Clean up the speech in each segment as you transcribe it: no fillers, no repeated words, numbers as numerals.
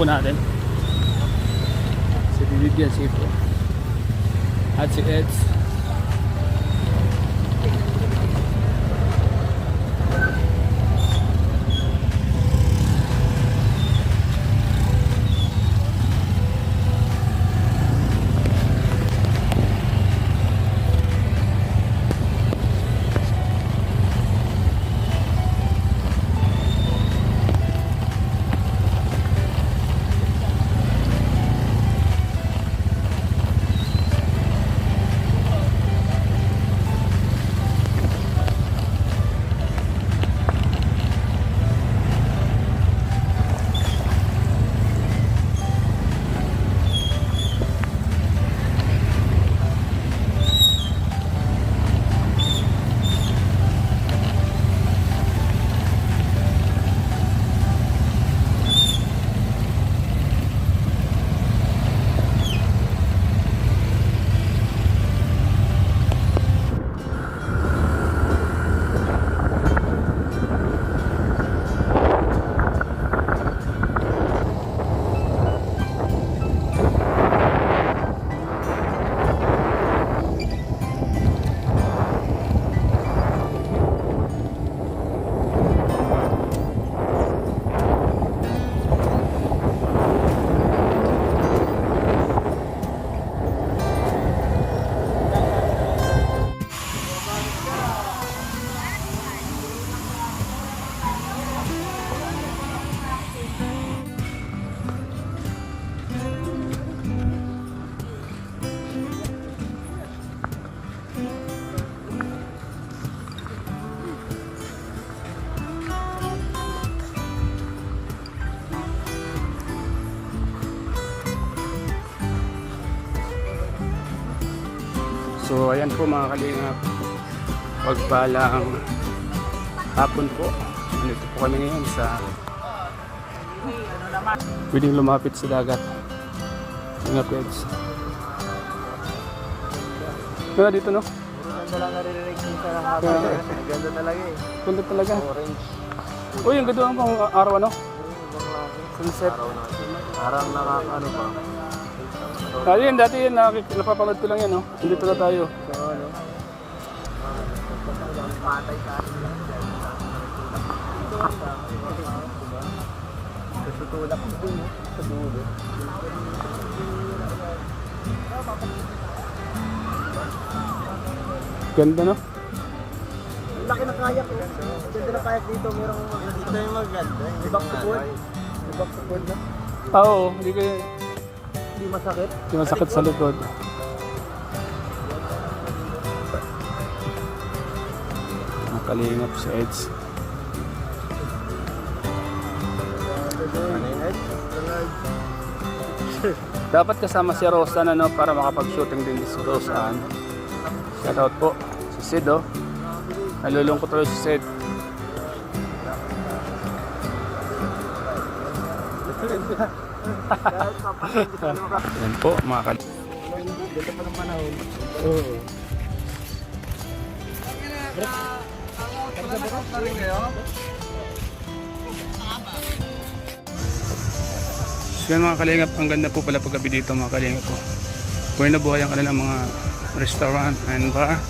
po natin. Si Vivian Sipo at si Eds. So ayan po mga kalingap, pagpalang hapon po. Nandito po kami ngayon sa pwedeng lumapit sa dagat. Mga pweds. Kaya dito no? Ganda lang naririnig yung sarang hapon. Ganda talaga eh. Ganda talaga. Orange. Uy, ang ganda ang araw ano? Sunset. Parang nakakaano pa. Ayun, dati yun, napapanood ko lang yan, no? Dito na tayo. So ano? Patay sa atin lang. Tutulak ko dun, sa dulo. Ganda, no? Ang laki ng kayak ko. Ganda ng kayak dito. Merong maganda yung maganda. Ibak sa pool. Ibak sa pool na. Oo, hindi kayo... Hindi masakit. Hindi masakit sa likod. Nakalingap si Eds. Dapat kasama si Rosa na, no, para makapag-shooting din si Rosa. Shoutout po si Sid, oh. Nalulungkot tuloy si Sid. Yan po mga kalingap. Ganda pa ng panahon. Oo. So yan mga kalingap, ang ganda po pala paggabi dito mga kalingap po. Buhay na buhay ang kanilang mga restaurant and bar.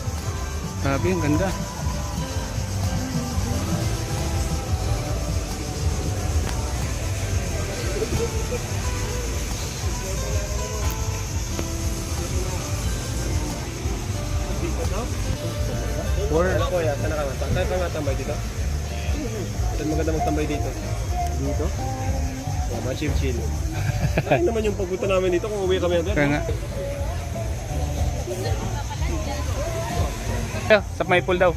Grabe, ang ganda. Or ako ya, sana ka nga. Saan ka nga tambay dito? Saan maganda magtambay dito? Dito? Oh, chill. Ay naman yung pagpunta namin dito kung uwi kami agad. Kaya nga. Sa Maple daw.